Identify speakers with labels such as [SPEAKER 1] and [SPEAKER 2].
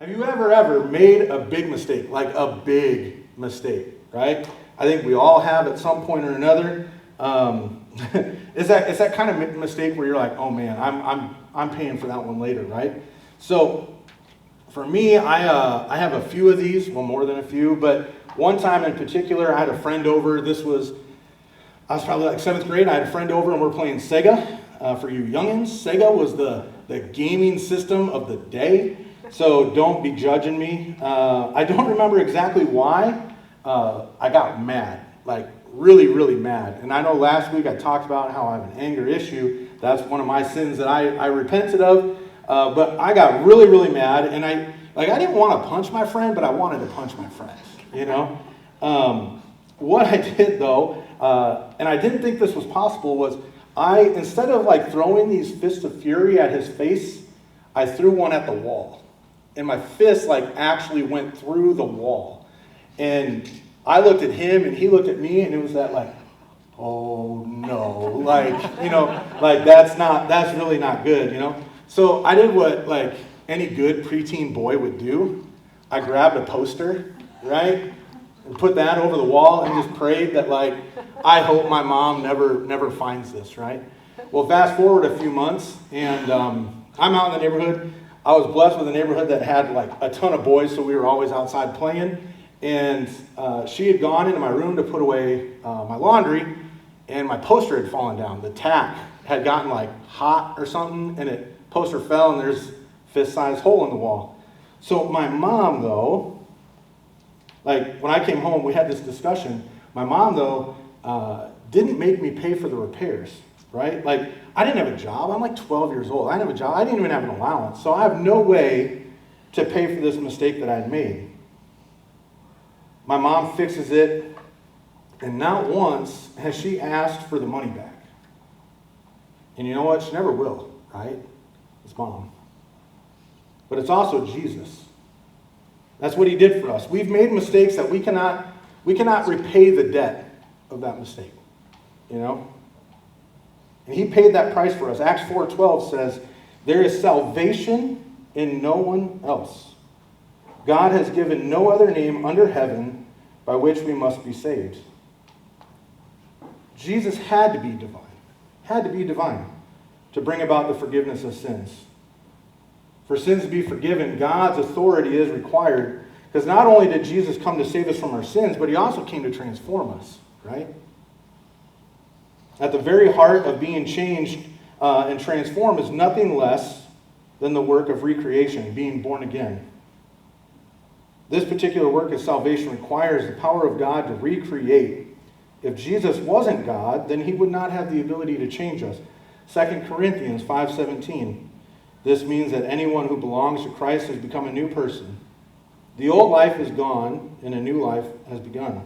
[SPEAKER 1] Have you ever made a big mistake, like a big mistake, right? I think we all have at some point or another. It's that kind of mistake where you're like, oh man, I'm paying for that one later, right? So for me, I have a few of these, well, more than a few, but one time in particular, I had a friend over. I was probably like 7th grade. I had a friend over and we're playing Sega. For you youngins, Sega was the gaming system of the day. So don't be judging me. I don't remember exactly why I got mad, like really, really mad. And I know last week I talked about how I have an anger issue. That's one of my sins that I repented of. But I got really, really mad, and I didn't want to punch my friend, but I wanted to punch my friend, you know? What I did though, and I didn't think this was possible, was instead of like throwing these fists of fury at his face, I threw one at the wall. And my fist like actually went through the wall. And I looked at him and he looked at me, and it was that like, oh no, like, you know, like that's really not good, you know? So I did what like any good preteen boy would do. I grabbed a poster, right? And put that over the wall and just prayed that like, I hope my mom never finds this, right? Well, fast forward a few months, and I'm out in the neighborhood. I was blessed with a neighborhood that had like a ton of boys, so we were always outside playing. And she had gone into my room to put away my laundry, and my poster had fallen down. The tack had gotten like hot or something, and it poster fell, and there's fist-sized hole in the wall. So my mom, though, like when I came home, we had this discussion. My mom, though, didn't make me pay for the repairs, right? Like, I didn't have a job. I'm like 12 years old. I didn't have a job. I didn't even have an allowance. So I have no way to pay for this mistake that I had made. My mom fixes it, and not once has she asked for the money back. And you know what? She never will, right? It's Mom. But it's also Jesus. That's what he did for us. We've made mistakes that we cannot repay the debt of that mistake, you know? And he paid that price for us. Acts 4:12 says, there is salvation in no one else. God has given no other name under heaven by which we must be saved. Jesus had to be divine to bring about the forgiveness of sins. For sins to be forgiven, God's authority is required, because not only did Jesus come to save us from our sins, but he also came to transform us, right? At the very heart of being changed and transformed is nothing less than the work of recreation, being born again. This particular work of salvation requires the power of God to recreate. If Jesus wasn't God, then he would not have the ability to change us. 2 Corinthians 5:17. This means that anyone who belongs to Christ has become a new person. The old life is gone, and a new life has begun.